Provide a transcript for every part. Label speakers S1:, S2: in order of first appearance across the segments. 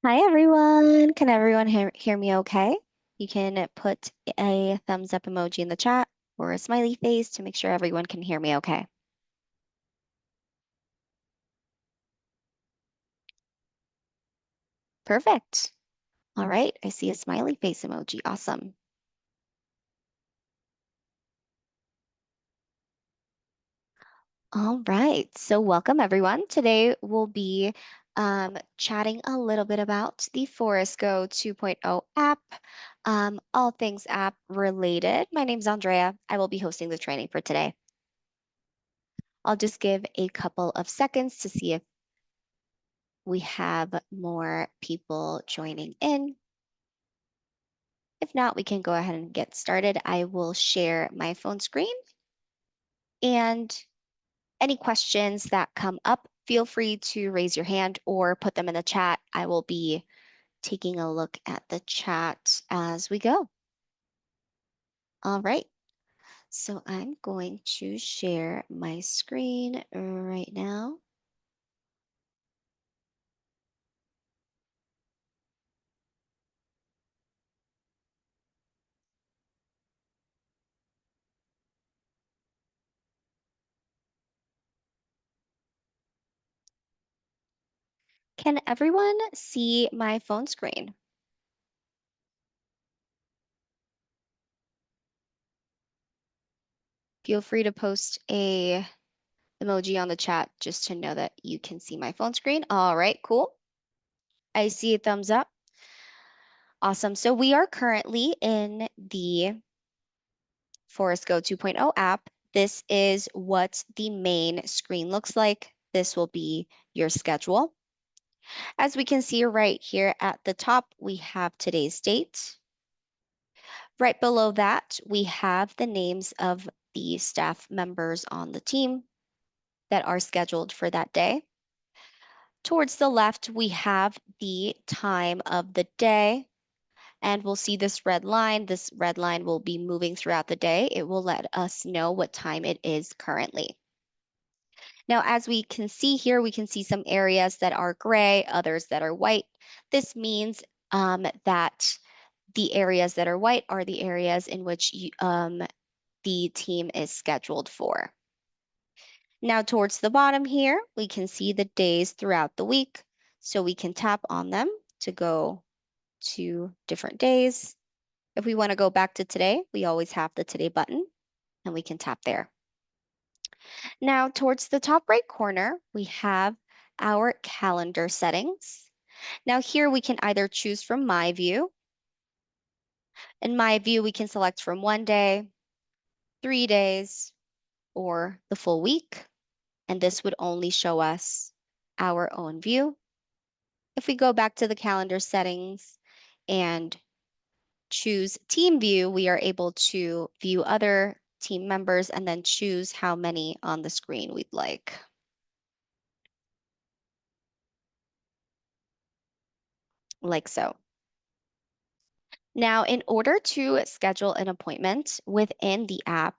S1: Hi everyone. Can everyone hear me okay? You can put a thumbs up emoji in the chat or a smiley face to make sure everyone can hear me okay. Perfect. All right, I see a smiley face emoji. Awesome. All right, so welcome everyone. Today we'll be chatting a little bit about the Forest Go 2.0 app, all things app related. My name's Andrea. I will be hosting the training for today. I'll just give a couple of seconds to see if we have more people joining in. If not, we can go ahead and get started. I will share my phone screen, and any questions that come up, feel free to raise your hand or put them in the chat. I will be taking a look at the chat as we go. All right, so I'm going to share my screen right now. Can everyone see my phone screen? Feel free to post a emoji on the chat just to know that you can see my phone screen. All right, cool. I see a thumbs up. Awesome. So we are currently in the Forest Go 2.0 app. This is what the main screen looks like. This will be your schedule. As we can see right here at the top, we have today's date. Right below that, we have the names of the staff members on the team that are scheduled for that day. Towards the left, we have the time of the day, and we'll see this red line. This red line will be moving throughout the day. It will let us know what time it is currently. Now, as we can see here, we can see some areas that are gray, others that are white. This means that the areas that are white are the areas in which the team is scheduled for. Now towards the bottom here, we can see the days throughout the week. So we can tap on them to go to different days. If we want to go back to today, we always have the today button and we can tap there. Now towards the top right corner, we have our calendar settings. Now here we can either choose from My View. In My View, we can select from 1 day, 3 days, or the full week. And this would only show us our own view. If we go back to the calendar settings and choose team view, we are able to view other team members and then choose how many on the screen we'd like. Like so. Now, in order to schedule an appointment within the app,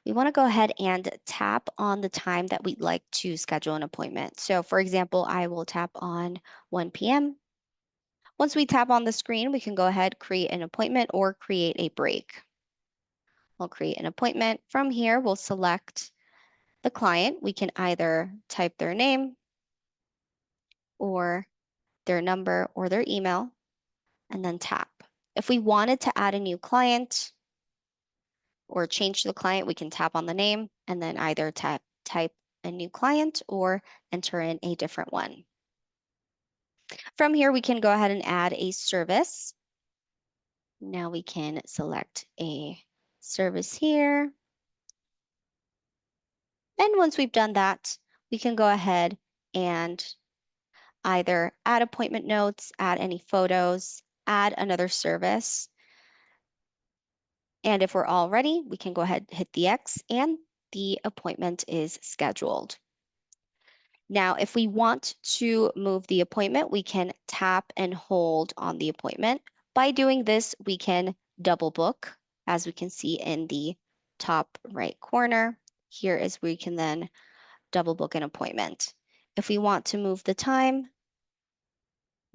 S1: we want to go ahead and tap on the time that we'd like to schedule an appointment. So for example, I will tap on 1 p.m. Once we tap on the screen, we can go ahead, create an appointment or create a break. We'll create an appointment. From here, we'll select the client. We can either type their name or their number or their email and then tap. If we wanted to add a new client or change the client, we can tap on the name and then either type a new client or enter in a different one. From here, we can go ahead and add a service. Now we can select a service here. And once we've done that, we can go ahead and either add appointment notes, add any photos, add another service. And if we're all ready, we can go ahead, hit the X, and the appointment is scheduled. Now, if we want to move the appointment, we can tap and hold on the appointment. By doing this, we can double book, as we can see in the top right corner. Here is where we can then double book an appointment. If we want to move the time,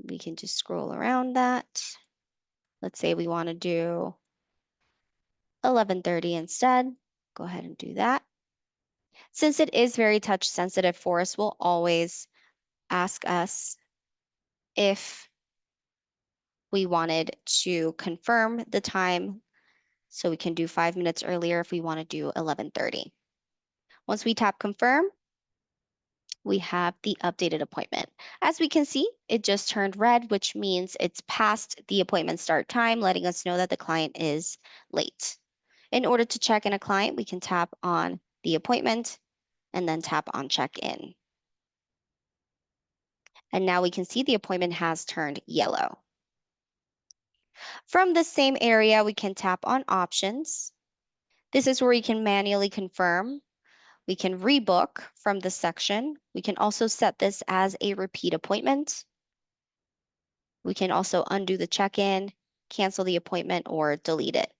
S1: We can just scroll around that. Let's say we want to do 11:30 instead. Go ahead and do that. Since it is very touch sensitive, Forrest will always ask us if we wanted to confirm the time. So we can do 5 minutes earlier if we want to do 11:30. Once we tap confirm, we have the updated appointment. As we can see, it just turned red, which means it's past the appointment start time, letting us know that the client is late. In order to check in a client, we can tap on the appointment and then tap on check in. And now we can see the appointment has turned yellow. From the same area, we can tap on options. This is where you can manually confirm. We can rebook from this section. We can also set this as a repeat appointment. We can also undo the check-in, cancel the appointment, or delete it.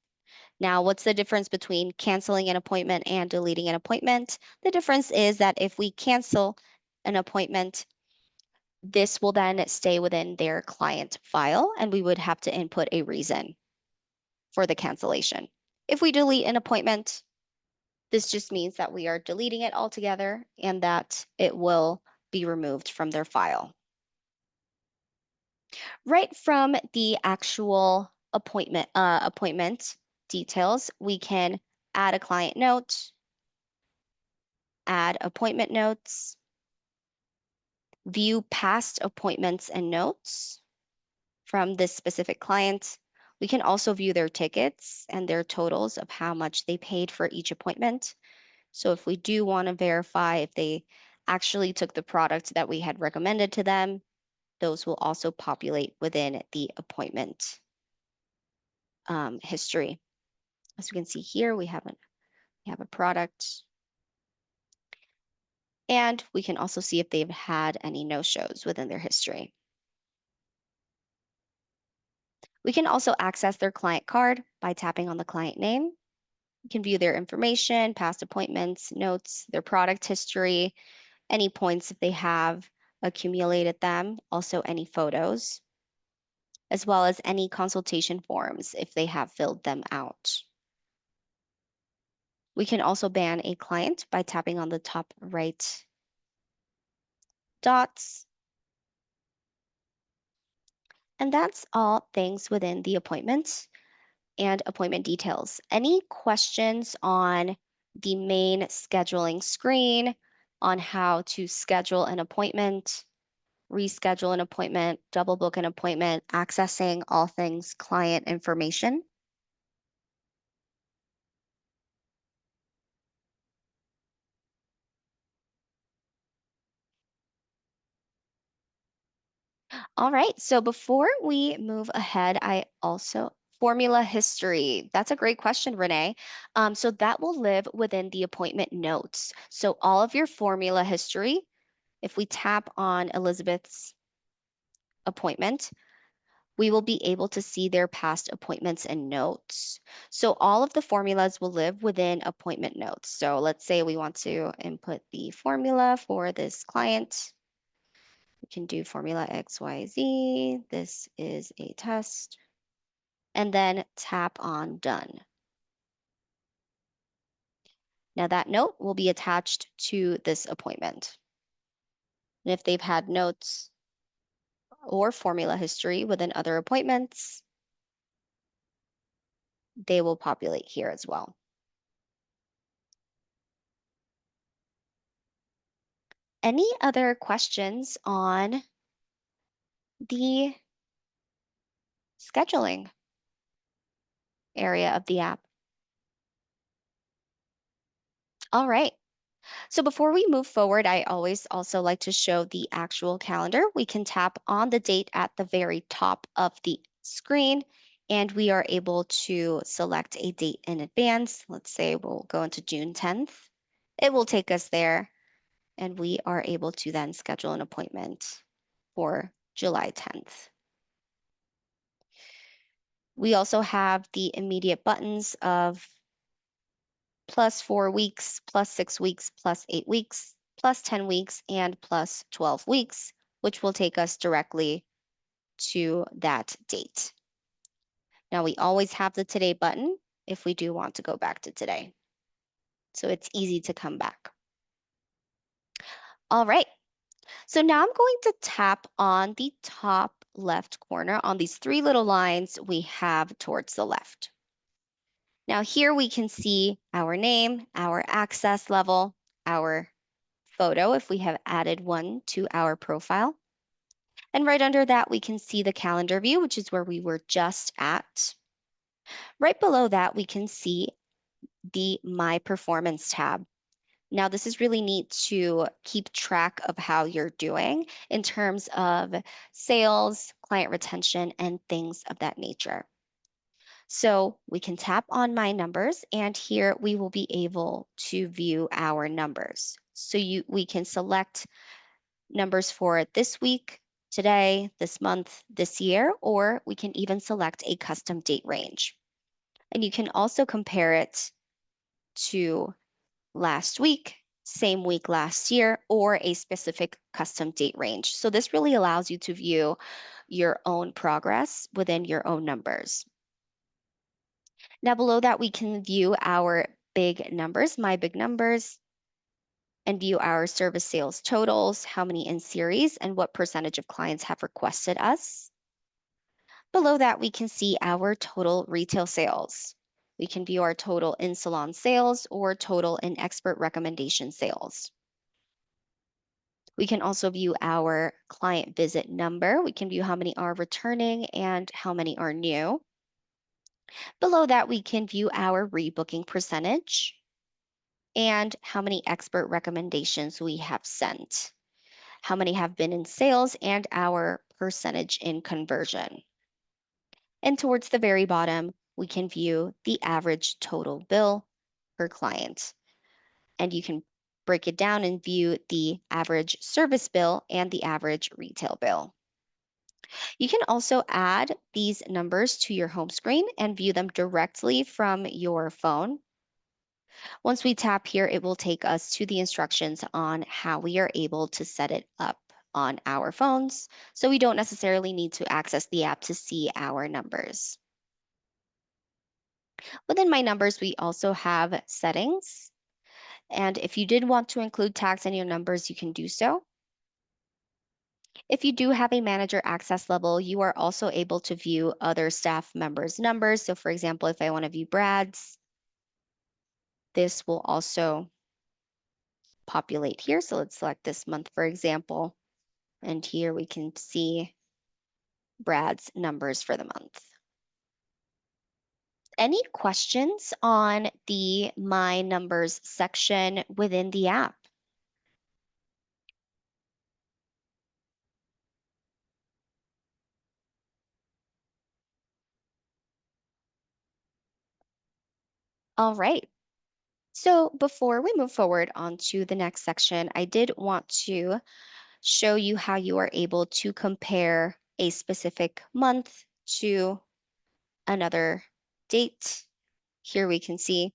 S1: Now, what's the difference between canceling an appointment and deleting an appointment? The difference is that if we cancel an appointment, this will then stay within their client file, and we would have to input a reason for the cancellation. If we delete an appointment, this just means that we are deleting it altogether and that it will be removed from their file. Right from the actual appointment details, we can add a client note, add appointment notes, view past appointments and notes from this specific client. We can also view their tickets and their totals of how much they paid for each appointment. So if we do want to verify if they actually took the product that we had recommended to them, those will also populate within the appointment history. As we can see here, we have a product. And we can also see if they've had any no-shows within their history. We can also access their client card by tapping on the client name. You can view their information, past appointments, notes, their product history, any points if they have accumulated them, also any photos, as well as any consultation forms if they have filled them out. We can also ban a client by tapping on the top right dots. And that's all things within the appointment and appointment details. Any questions on the main scheduling screen on how to schedule an appointment, reschedule an appointment, double book an appointment, accessing all things client information? All right, so before we move ahead, formula history. That's a great question, Renee. So that will live within the appointment notes. So all of your formula history, if we tap on Elizabeth's appointment, we will be able to see their past appointments and notes. So all of the formulas will live within appointment notes. So let's say we want to input the formula for this client. We can do formula XYZ. This is a test. And then tap on done. Now that note will be attached to this appointment. And if they've had notes or formula history within other appointments, they will populate here as well. Any other questions on the scheduling area of the app? All right. So before we move forward, I always also like to show the actual calendar. We can tap on the date at the very top of the screen, and we are able to select a date in advance. Let's say we'll go into June 10th. It will take us there, and we are able to then schedule an appointment for July 10th. We also have the immediate buttons of +4 weeks, +6 weeks, +8 weeks, +10 weeks, and +12 weeks, which will take us directly to that date. Now we always have the today button if we do want to go back to today. So it's easy to come back. All right. So now I'm going to tap on the top left corner on these three little lines we have towards the left. Now here we can see our name, our access level, our photo if we have added one to our profile. And right under that, we can see the calendar view, which is where we were just at. Right below that, we can see the My Performance tab. Now, this is really neat to keep track of how you're doing in terms of sales, client retention, and things of that nature. So we can tap on My Numbers, and here we will be able to view our numbers. So we can select numbers for this week, today, this month, this year, or we can even select a custom date range. And you can also compare it to last week, same week last year, or a specific custom date range. So this really allows you to view your own progress within your own numbers. Now below that, we can view our big numbers, My Big Numbers, and view our service sales totals, how many in series, and what percentage of clients have requested us. Below that, we can see our total retail sales. We can view our total in-salon sales or total in expert recommendation sales. We can also view our client visit number. We can view how many are returning and how many are new. Below that, we can view our rebooking percentage and how many expert recommendations we have sent, how many have been in sales, and our percentage in conversion. And towards the very bottom, we can view the average total bill per client. And you can break it down and view the average service bill and the average retail bill. You can also add these numbers to your home screen and view them directly from your phone. Once we tap here, it will take us to the instructions on how we are able to set it up on our phones, so we don't necessarily need to access the app to see our numbers. Within My Numbers, we also have settings, and if you did want to include tags in your numbers, you can do so. If you do have a manager access level, you are also able to view other staff members' numbers. So for example, if I want to view Brad's, this will also populate here. So let's select this month, for example, and here we can see Brad's numbers for the month. Any questions on the My Numbers section within the app? All right. So before we move forward on to the next section, I did want to show you how you are able to compare a specific month to another date. Here we can see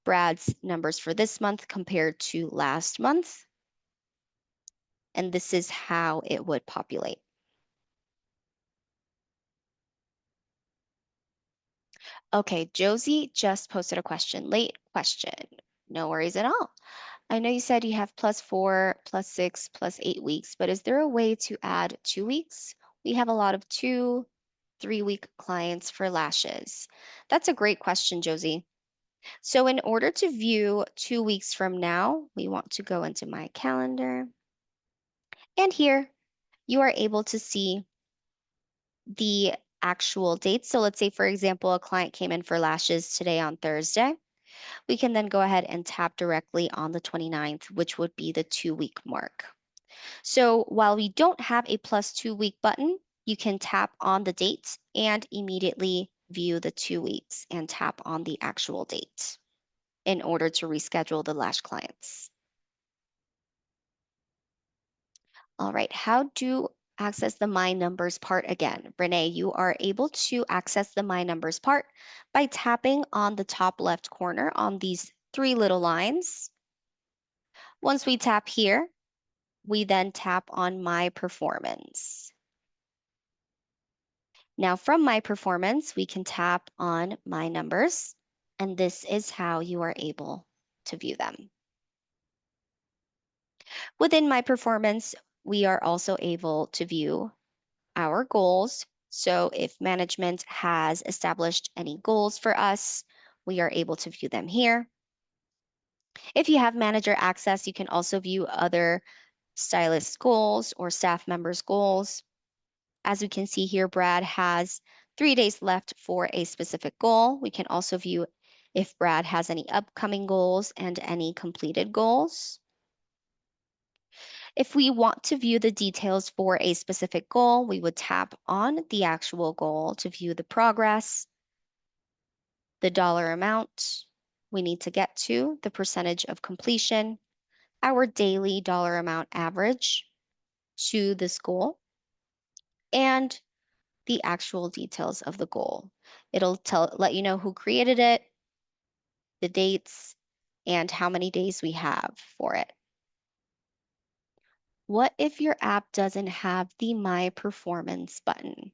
S1: Brad's numbers for this month compared to last month. And this is how it would populate. Okay, Josie just posted a question. Late question. No worries at all. I know you said you have +4, +6, +8 weeks, but is there a way to add 2 weeks? We have a lot of 2, 3 week clients for lashes. That's a great question, Josie. So in order to view 2 weeks from now, we want to go into my calendar. And here you are able to see the actual dates. So let's say, for example, a client came in for lashes today on Thursday. We can then go ahead and tap directly on the 29th, which would be the 2 week mark. So while we don't have a +2 week button, you can tap on the date and immediately view the 2 weeks and tap on the actual date in order to reschedule the lash clients. All right, how to access the My Numbers part again? Renee, you are able to access the My Numbers part by tapping on the top left corner on these three little lines. Once we tap here, we then tap on My Performance. Now from my performance, we can tap on my numbers, and this is how you are able to view them. Within my performance, we are also able to view our goals. So if management has established any goals for us, we are able to view them here. If you have manager access, you can also view other stylist goals or staff members' goals. As we can see here, Brad has 3 days left for a specific goal. We can also view if Brad has any upcoming goals and any completed goals. If we want to view the details for a specific goal, we would tap on the actual goal to view the progress, the dollar amount we need to get to, the percentage of completion, our daily dollar amount average to this goal, and the actual details of the goal. It'll let you know who created it, the dates, and how many days we have for it. What if your app doesn't have the My Performance button?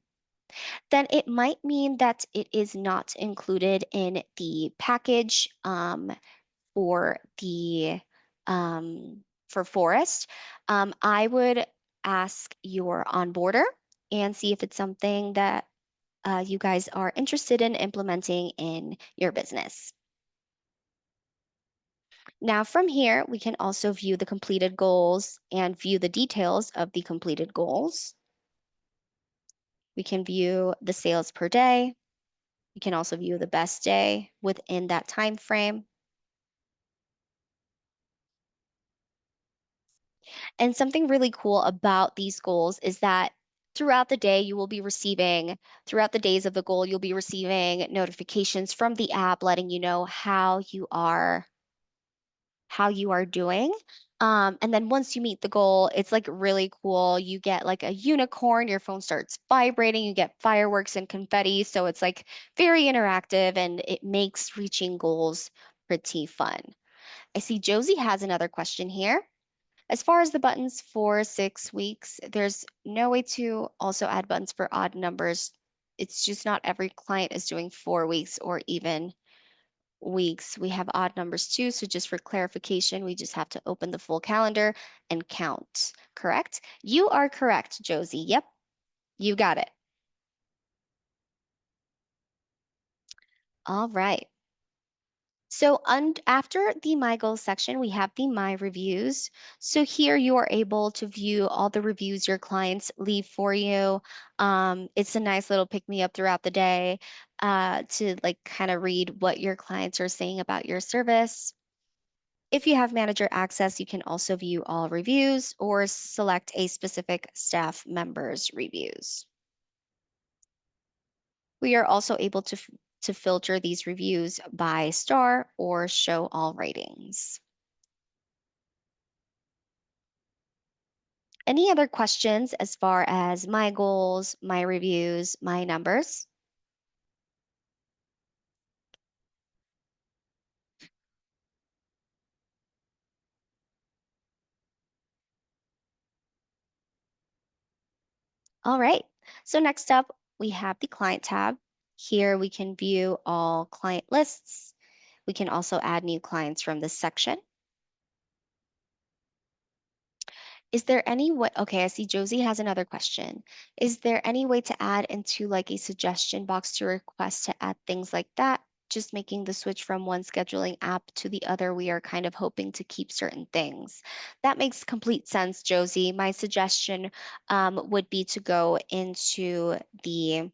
S1: Then it might mean that it is not included in the package for the for Forest. I would ask your onboarder and see if it's something that you guys are interested in implementing in your business. Now from here, we can also view the completed goals and view the details of the completed goals. We can view the sales per day. We can also view the best day within that time frame. And something really cool about these goals is that throughout the day, you will be receiving, throughout the days of the goal, you'll be receiving notifications from the app letting you know how you are doing. And then once you meet the goal, it's like really cool. You get like a unicorn, your phone starts vibrating, you get fireworks and confetti. So it's like very interactive and it makes reaching goals pretty fun. I see Josie has another question here. As far as the buttons for 6 weeks, there's no way to also add buttons for odd numbers. It's just not every client is doing 4 weeks or even weeks. We have odd numbers too, so just for clarification, we just have to open the full calendar and count, correct? You are correct, Josie. Yep, you got it. All right. So after the My Goals section, we have the My Reviews. So here you are able to view all the reviews your clients leave for you. It's a nice little pick me up throughout the day to like kind of read what your clients are saying about your service. If you have manager access, you can also view all reviews or select a specific staff member's reviews. We are also able to filter these reviews by star or show all ratings. Any other questions as far as my goals, my reviews, my numbers? All right. So next up, we have the client tab. Here we can view all client lists. We can also add new clients from this section. Is there any way, okay, I see Josie has another question. Is there any way to add into like a suggestion box to request to add things like that? Just making the switch from one scheduling app to the other, we are kind of hoping to keep certain things. That makes complete sense, Josie. My suggestion would be to go into the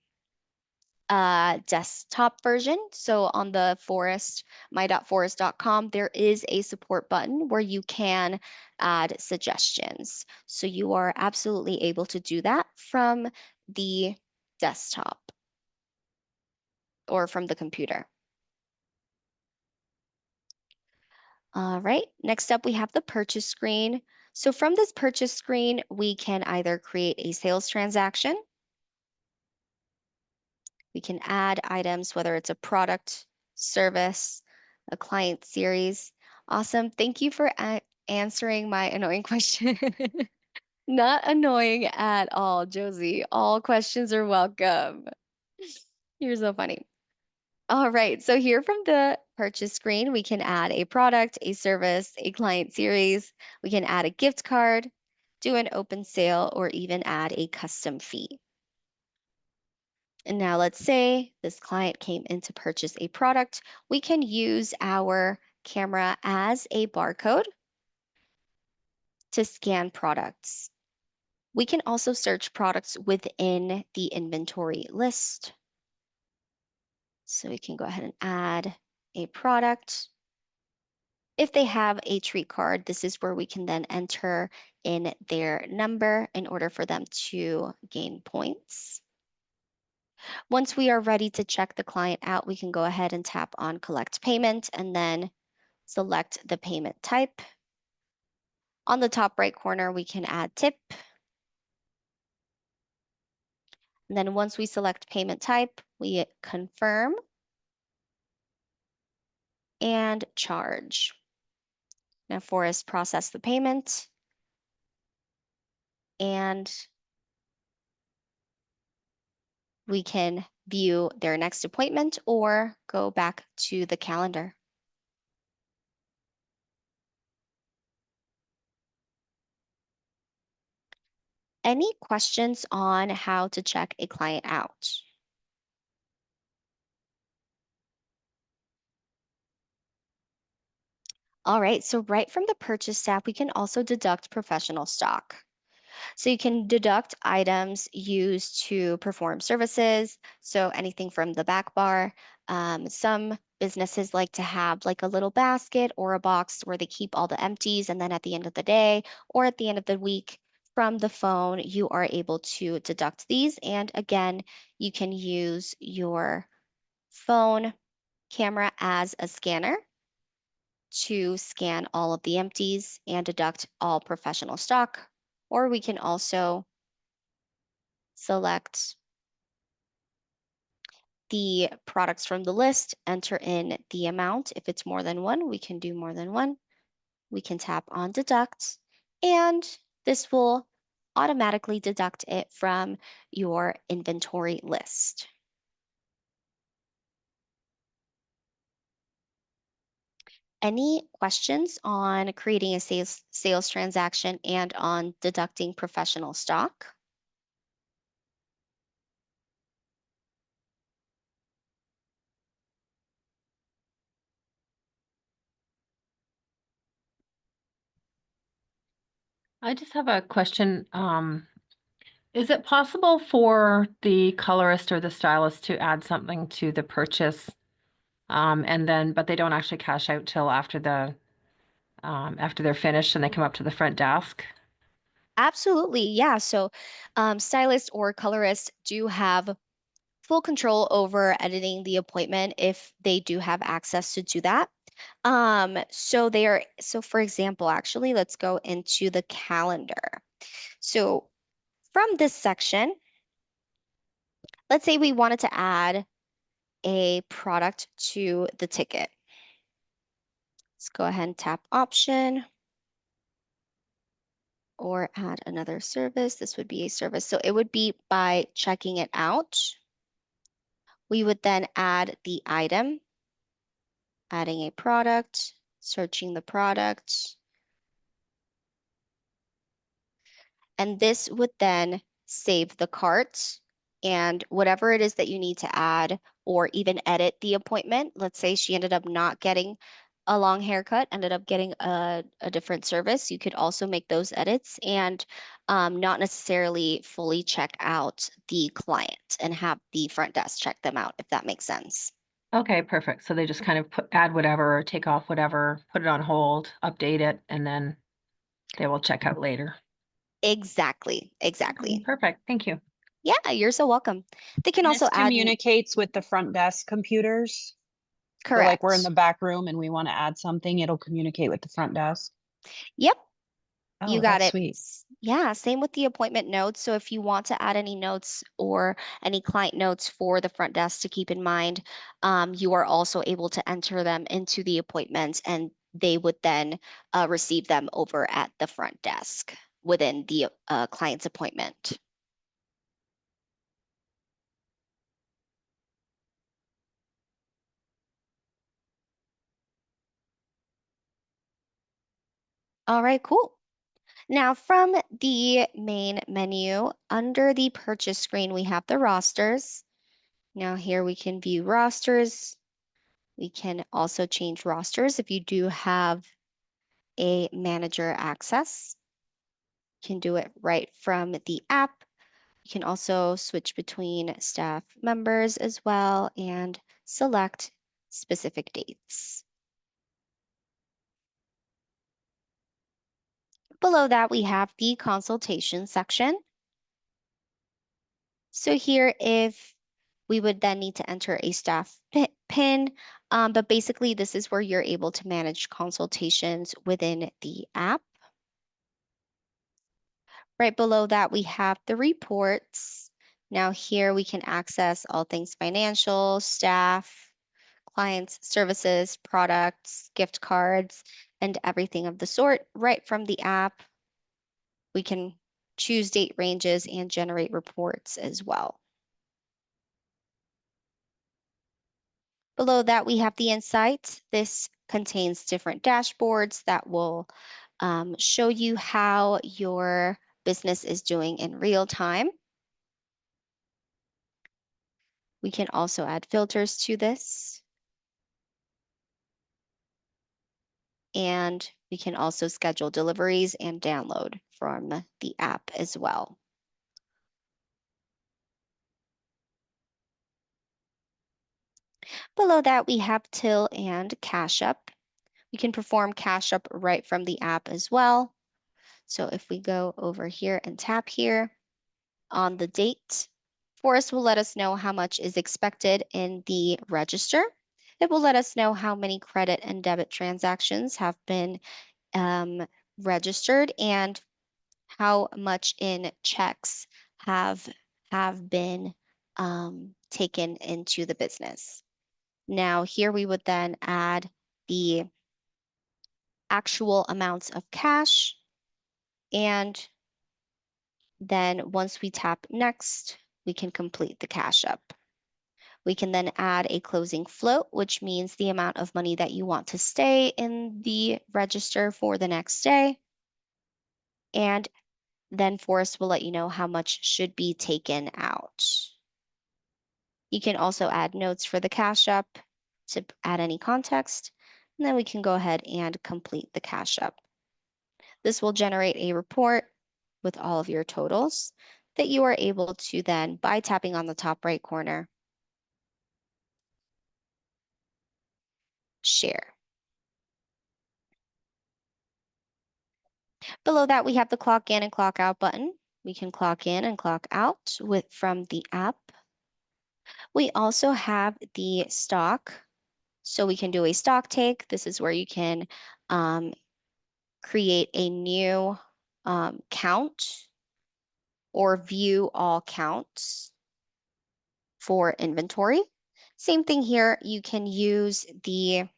S1: desktop version. So on the Forest, my.forest.com, there is a support button where you can add suggestions. So you are absolutely able to do that from the desktop or from the computer. All right, next up we have the purchase screen. So from this purchase screen, we can either create a sales transaction. We can add items, whether it's a product, service, a client series. Awesome. Thank you for answering my annoying question. Not annoying at all, Josie. All questions are welcome. You're so funny. All right, so here from the purchase screen, we can add a product, a service, a client series. We can add a gift card, do an open sale, or even add a custom fee. And now let's say this client came in to purchase a product. We can use our camera as a barcode to scan products. We can also search products within the inventory list. So we can go ahead and add a product. If they have a treat card, this is where we can then enter in their number in order for them to gain points. Once we are ready to check the client out, we can go ahead and tap on collect payment and then select the payment type. On the top right corner, we can add tip. And then once we select payment type, we confirm and charge. Now Forrest process the payment and we can view their next appointment or go back to the calendar. Any questions on how to check a client out? All right, so right from the purchase tab, we can also deduct professional stock. So you can deduct items used to perform services. So anything from the back bar. Some businesses like to have like a little basket or a box where they keep all the empties. And then at the end of the day or at the end of the week from the phone, you are able to deduct these. And again, you can use your phone camera as a scanner to scan all of the empties and deduct all professional stock. Or we can also select the products from the list, enter in the amount. If it's more than one, we can do more than one. We can tap on deduct, and this will automatically deduct it from your inventory list. Any questions on creating a sales transaction and on deducting professional stock?
S2: I just have a question. Is it possible for the colorist or the stylist to add something to the purchase, but they don't actually cash out till after they're finished and they come up to the front desk?
S1: Absolutely, yeah. So stylists or colorists do have full control over editing the appointment if they do have access to do that. So for example, actually, let's go into the calendar. So from this section, let's say we wanted to add a product to the ticket. Let's go ahead and tap option or add another service. This would be a service. So it would be by checking it out. We would then add the item, adding a product, searching the product. And this would then save the cart and whatever it is that you need to add or even edit the appointment. Let's say she ended up not getting a long haircut, ended up getting a different service. You could also make those edits and not necessarily fully check out the client and have the front desk check them out, if that makes sense.
S2: Okay, perfect. So they just kind of add whatever, take off whatever, put it on hold, update it, and then they will check out later.
S1: Exactly, exactly.
S2: Perfect. Thank you.
S1: Yeah, you're so welcome. They can
S3: And
S1: also
S3: this
S1: add,
S3: communicates with the front desk computers. So like we're in the
S1: correct.
S3: back room and we want to add something, it'll communicate with the front desk.
S1: Yep, you
S3: Oh,
S1: got
S3: that's
S1: it.
S3: sweet.
S1: Yeah, same with the appointment notes. So if you want to add any notes or any client notes for the front desk to keep in mind, you are also able to enter them into the appointment and they would then receive them over at the front desk within the client's appointment. All right, cool. Now from the main menu, under the purchase screen, we have the rosters. Now here we can view rosters. We can also change rosters if you do have a manager access. You can do it right from the app. You can also switch between staff members as well and select specific dates. Below that, we have the consultation section. So here, if we would then need to enter a staff PIN, but basically this is where you're able to manage consultations within the app. Right below that, we have the reports. Now here we can access all things financial, staff, clients, services, products, gift cards, and everything of the sort right from the app. We can choose date ranges and generate reports as well. Below that, we have the insights. This contains different dashboards that will show you how your business is doing in real time. We can also add filters to this. And we can also schedule deliveries and download from the app as well. Below that, we have till and cash up. We can perform cash up right from the app as well. So if we go over here and tap here on the date, Forest will let us know how much is expected in the register. It will let us know how many credit and debit transactions have been registered and how much in checks have been taken into the business. Now here we would then add the actual amounts of cash, and then once we tap next, we can complete the cash up. We can then add a closing float, which means the amount of money that you want to stay in the register for the next day. And then Forest will let you know how much should be taken out. You can also add notes for the cash up to add any context, and then we can go ahead and complete the cash up. This will generate a report with all of your totals that you are able to then, by tapping on the top right corner, share. Below that, we have the clock in and clock out button. We can clock in and clock out from the app. We also have the stock. So we can do a stock take. This is where you can create a new count or view all counts for inventory. Same thing here. You can use the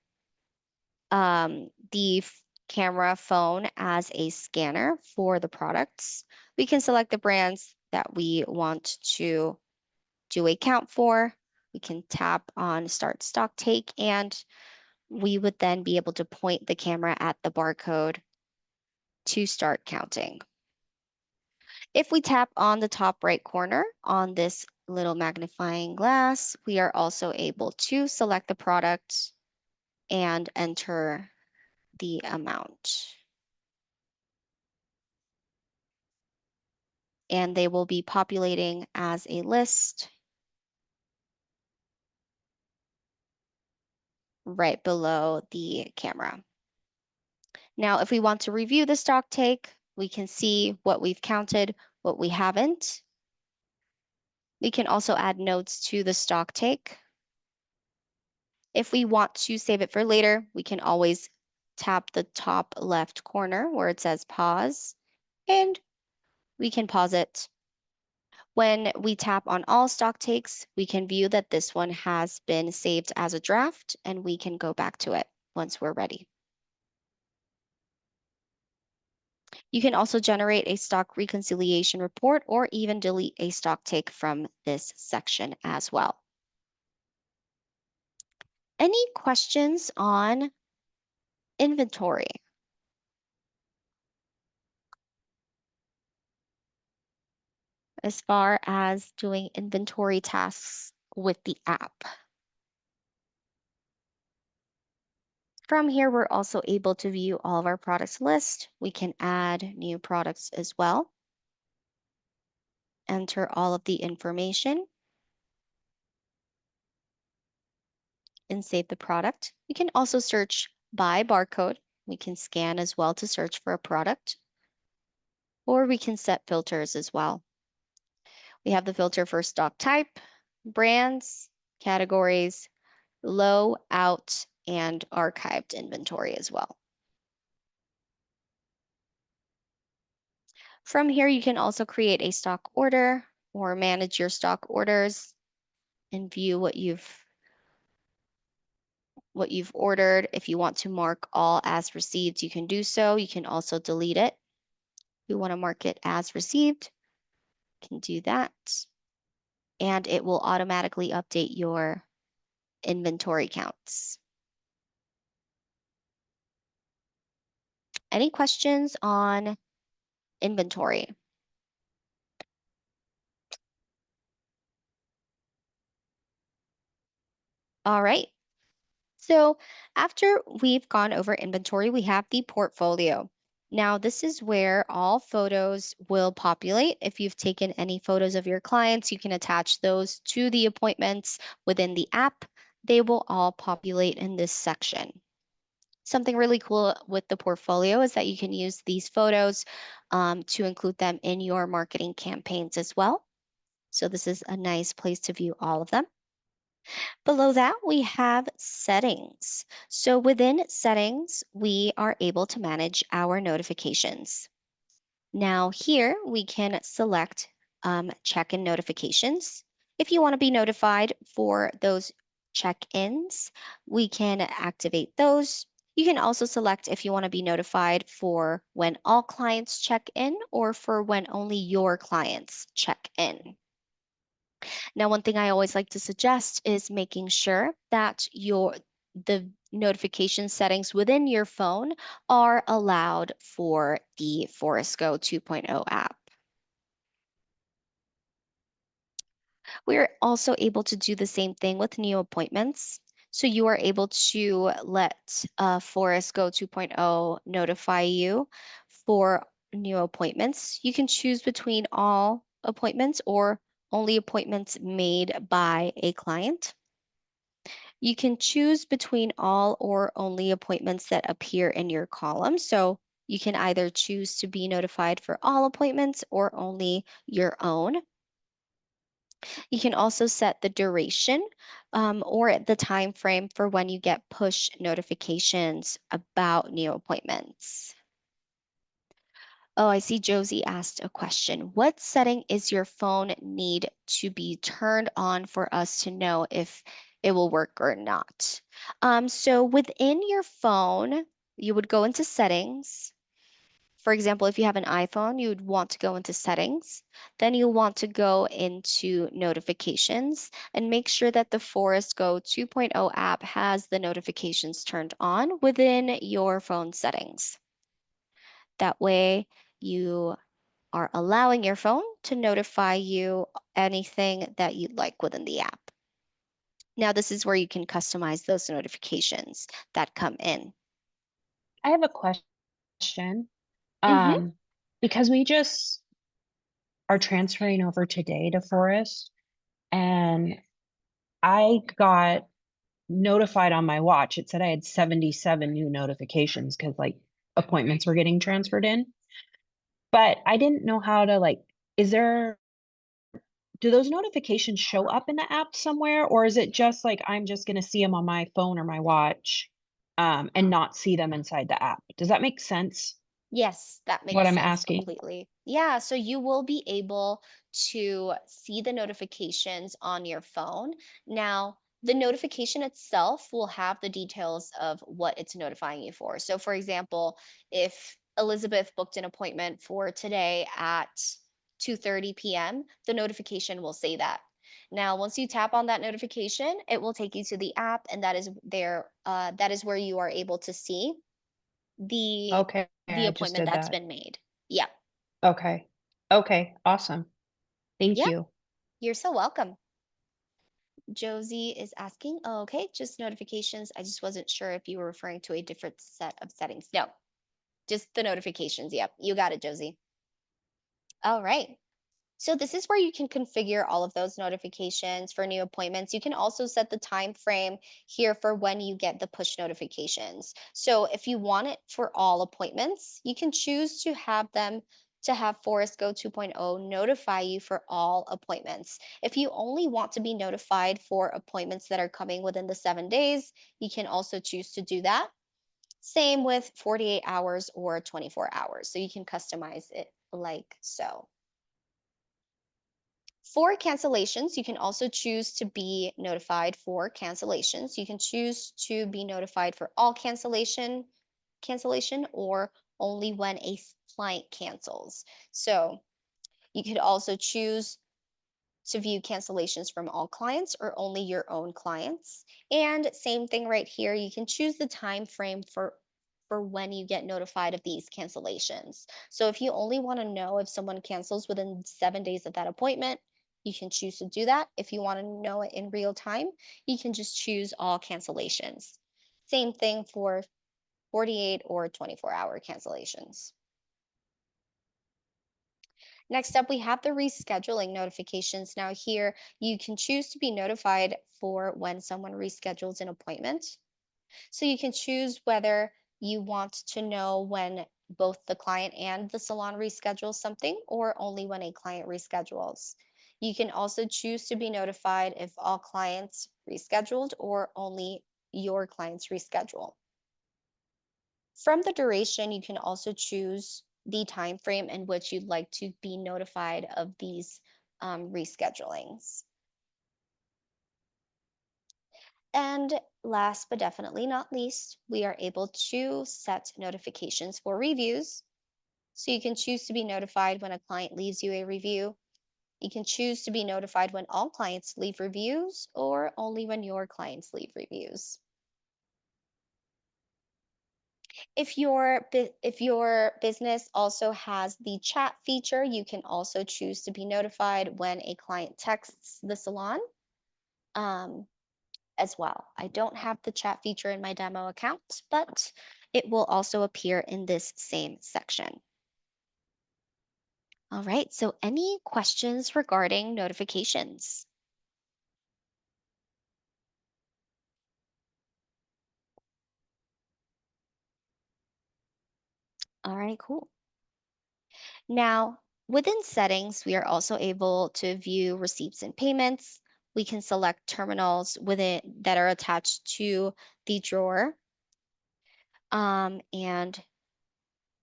S1: camera phone as a scanner for the products. We can select the brands that we want to do a count for. We can tap on Start Stock Take, and we would then be able to point the camera at the barcode to start counting. If we tap on the top right corner on this little magnifying glass, we are also able to select the product and enter the amount. And they will be populating as a list right below the camera. Now, if we want to review the stock take, we can see what we've counted, what we haven't. We can also add notes to the stock take. If we want to save it for later, we can always tap the top left corner where it says pause, and we can pause it. When we tap on all stock takes, we can view that this one has been saved as a draft, and we can go back to it once we're ready. You can also generate a stock reconciliation report or even delete a stock take from this section as well. Any questions on inventory? as far as doing inventory tasks with the app. From here, we're also able to view all of our products list. We can add new products as well. Enter all of the information and save the product. We can also search by barcode. We can scan as well to search for a product, or we can set filters as well. We have the filter for stock type, brands, categories, low, out, and archived inventory as well. From here, you can also create a stock order or manage your stock orders and view what you've ordered. If you want to mark all as received, you can do so. You can also delete it. If you want to mark it as received, you can do that. And it will automatically update your inventory counts. Any questions on inventory? All right. So after we've gone over inventory, we have the portfolio. Now, this is where all photos will populate. If you've taken any photos of your clients, you can attach those to the appointments within the app. They will all populate in this section. Something really cool with the portfolio is that you can use these photos to include them in your marketing campaigns as well. So this is a nice place to view all of them. Below that, we have settings. So within settings, we are able to manage our notifications. Now here we can select check-in notifications. If you want to be notified for those check-ins, we can activate those. You can also select if you want to be notified for when all clients check in or for when only your clients check in. Now, one thing I always like to suggest is making sure that the notification settings within your phone are allowed for the Forest Go 2.0 app. We're also able to do the same thing with new appointments. So you are able to let Forest Go 2.0 notify you for new appointments. You can choose between all appointments or only appointments made by a client. You can choose between all or only appointments that appear in your column. So you can either choose to be notified for all appointments or only your own. You can also set the duration or the time frame for when you get push notifications about new appointments. Oh, I see Josie asked a question. What setting is your phone need to be turned on for us to know if it will work or not? So within your phone, you would go into settings. For example, if you have an iPhone, you would want to go into settings. Then you'll want to go into notifications and make sure that the Forest Go 2.0 app has the notifications turned on within your phone settings. That way you are allowing your phone to notify you anything that you'd like within the app. Now, this is where you can customize those notifications that come in.
S3: I have a question.
S1: Mhm.
S3: Because we just are transferring over today to Forest, and I got notified on my watch. It said I had 77 new notifications because like appointments were getting transferred in. But I didn't know how to do those notifications show up in the app somewhere, or is it just like I'm just gonna see them on my phone or my watch, and not see them inside the app? Does that make sense,
S1: Yes, that
S3: what
S1: makes
S3: I'm
S1: sense
S3: asking?
S1: completely. Yeah, so you will be able to see the notifications on your phone. Now, the notification itself will have the details of what it's notifying you for. So, for example, if Elizabeth booked an appointment for today at 2:30 p.m., the notification will say that. Now, once you tap on that notification, it will take you to the app, and that is where you are able to see the
S3: Okay,
S1: the
S3: I just
S1: appointment
S3: did
S1: that's
S3: that.
S1: been made. Yeah.
S3: Okay. Okay, awesome. Thank
S1: Yeah.
S3: you.
S1: You're so welcome. Josie is asking, oh, okay, just notifications. I just wasn't sure if you were referring to a different set of settings. No, just the notifications. Yep, you got it, Josie. All right. So this is where you can configure all of those notifications for new appointments. You can also set the time frame here for when you get the push notifications. So if you want it for all appointments, you can choose to have Forest Go 2.0 notify you for all appointments. If you only want to be notified for appointments that are coming within the 7 days, you can also choose to do that. Same with 48 hours or 24 hours. So you can customize it like so. For cancellations, you can also choose to be notified for cancellations. You can choose to be notified for all cancellation or only when a client cancels. So you could also choose to view cancellations from all clients or only your own clients. And same thing right here, you can choose the time frame for when you get notified of these cancellations. So if you only want to know if someone cancels within 7 days of that appointment, you can choose to do that. If you want to know it in real time, you can just choose all cancellations. Same thing for 48 or 24-hour cancellations. Next up, we have the rescheduling notifications. Now here, you can choose to be notified for when someone reschedules an appointment. So you can choose whether you want to know when both the client and the salon reschedule something or only when a client reschedules. You can also choose to be notified if all clients rescheduled or only your clients reschedule. From the duration, you can also choose the time frame in which you'd like to be notified of these reschedulings. And last but definitely not least, we are able to set notifications for reviews. So you can choose to be notified when a client leaves you a review. You can choose to be notified when all clients leave reviews or only when your clients leave reviews. If your business also has the chat feature, you can also choose to be notified when a client texts the salon as well. I don't have the chat feature in my demo account, but it will also appear in this same section. All right, so any questions regarding notifications? All right, cool. Now, within settings, we are also able to view receipts and payments. We can select terminals within that are attached to the drawer and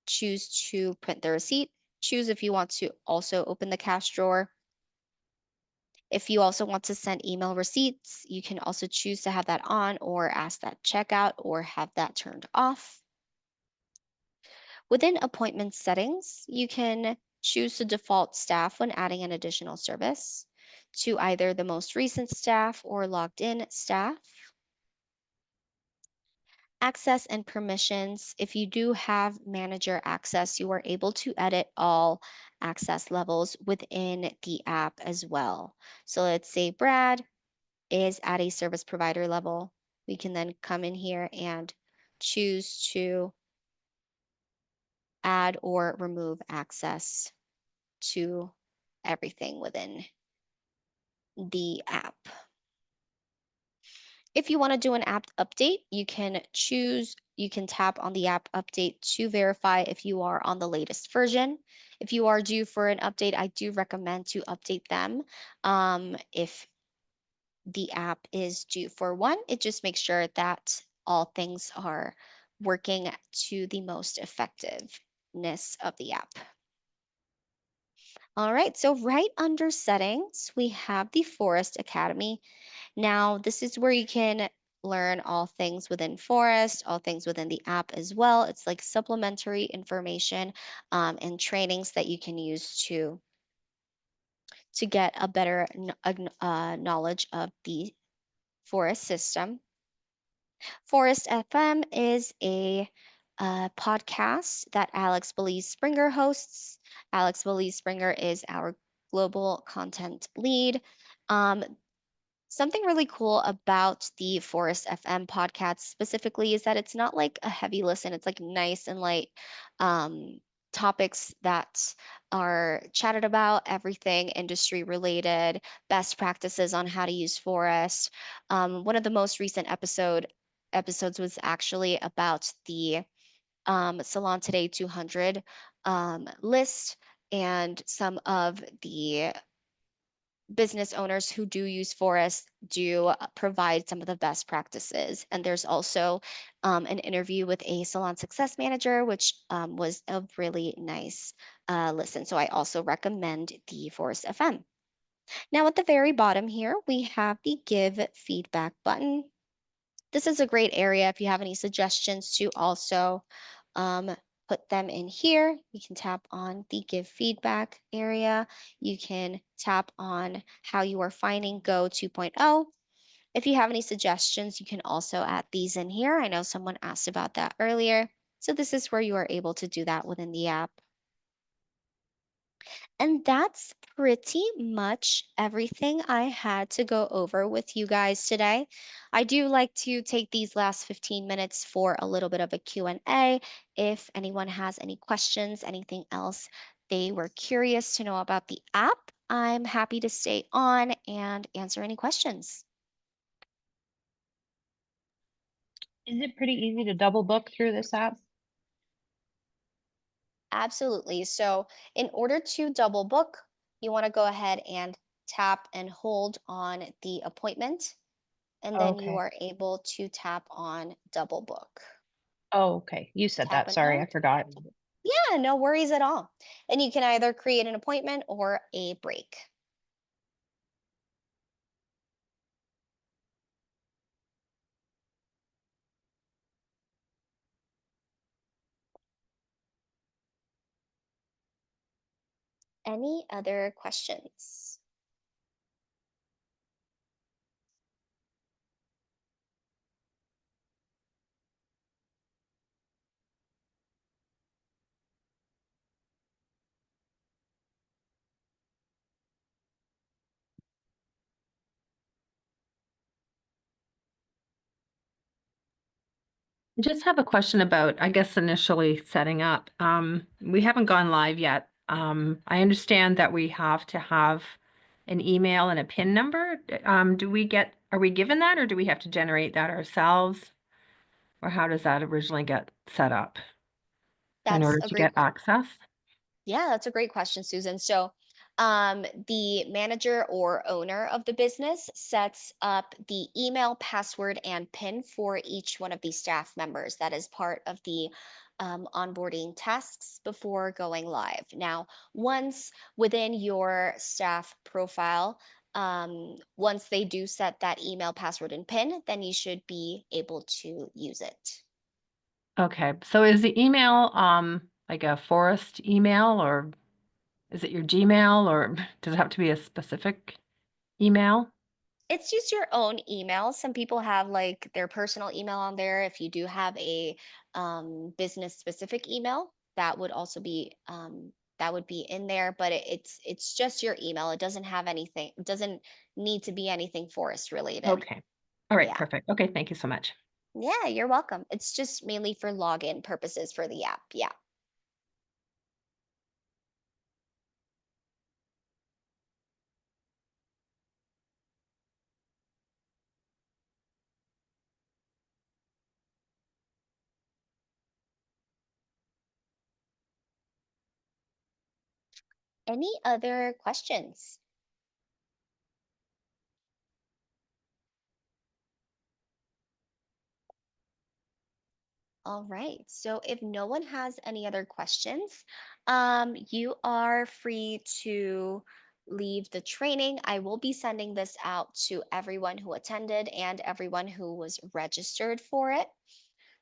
S1: choose to print the receipt. Choose if you want to also open the cash drawer. If you also want to send email receipts, you can also choose to have that on or ask that checkout or have that turned off. Within appointment settings, you can choose to default staff when adding an additional service to either the most recent staff or logged in staff. Access and permissions. If you do have manager access, you are able to edit all access levels within the app as well. So let's say Brad is at a service provider level. We can then come in here and choose to add or remove access to everything within the app. If you want to do an app update, you can tap on the app update to verify if you are on the latest version. If you are due for an update, I do recommend to update them. If the app is due for one, it just makes sure that all things are working to the most effectiveness of the app. All right, so right under settings, we have the Forest Academy. Now, this is where you can learn all things within Forest, all things within the app as well. It's like supplementary information and trainings that you can use to get a better knowledge of the Forest system. Forest FM is a podcast that Alex Belize Springer hosts. Alex Belize Springer is our global content lead. Um, Something really cool about the Forest FM podcast specifically is that it's not like a heavy listen. It's like nice and light topics that are chatted about, everything industry related, best practices on how to use Forest. One of the most recent episodes was actually about the Salon Today 200 list and some of the business owners who do use Forest do provide some of the best practices. And there's also an interview with a salon success manager, which was a really nice listen. So I also recommend the Forest FM. Now at the very bottom here, we have the give feedback button. This is a great area if you have any suggestions to also um, put them in here. You can tap on the give feedback area. You can tap on how you are finding Go 2.0. If you have any suggestions, you can also add these in here. I know someone asked about that earlier. So this is where you are able to do that within the app. And that's pretty much everything I had to go over with you guys today. I do like to take these last 15 minutes for a little bit of a Q&A. If anyone has any questions, anything else they were curious to know about the app, I'm happy to stay on and answer any questions.
S3: Is it pretty easy to double book through this app?
S1: Absolutely. So in order to double book, you want to go ahead and tap and hold on the appointment, and then you
S3: Okay.
S1: are able to tap on double book.
S3: Oh, okay. You said
S1: Tap
S3: that.
S1: and
S3: Sorry, I
S1: hold.
S3: forgot.
S1: Yeah, no worries at all. And you can either create an appointment or a break. Any other questions?
S2: I just have a question about, I guess, initially setting up. We haven't gone live yet. I understand that we have to have an email and a PIN number. Are we given that or do we have to generate that ourselves? Or how does that originally get set up in
S1: That's
S2: order
S1: a
S2: to
S1: great
S2: get access?
S1: Yeah, that's a great question, Susan. So, the manager or owner of the business sets up the email, password, and PIN for each one of these staff members. That is part of the onboarding tasks before going live. Now, once within your staff profile, once they do set that email, password, and PIN, then you should be able to use it.
S2: Okay, so is the email like a Forest email or is it your Gmail or does it have to be a specific email?
S1: It's just your own email. Some people have like their personal email on there. If you do have a business specific email, that would be in there, but it's just your email. It doesn't have anything, it doesn't need to be anything Forest related.
S2: Okay. All right,
S1: Yeah.
S2: perfect. Okay, thank you so much.
S1: Yeah, you're welcome. It's just mainly for login purposes for the app. Yeah. Any other questions? All right. So if no one has any other questions, you are free to leave the training. I will be sending this out to everyone who attended and everyone who was registered for it.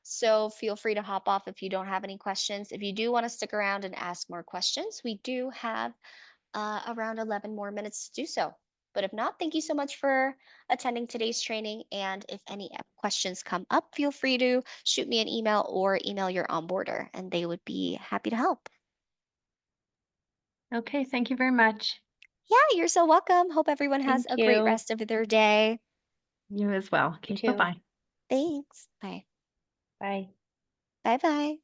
S1: So feel free to hop off if you don't have any questions. If you do want to stick around and ask more questions, we do have around 11 more minutes to do so. But if not, thank you so much for attending today's training. And if any questions come up, feel free to shoot me an email or email your onboarder, and they would be happy to help.
S2: Okay, thank you very much.
S1: Yeah, you're so welcome. Hope everyone has
S3: Thank
S1: a great
S3: you.
S1: rest of their day.
S2: You as well. Okay,
S3: too.
S2: bye-bye.
S1: Thanks. Bye.
S3: Bye.
S1: Bye bye.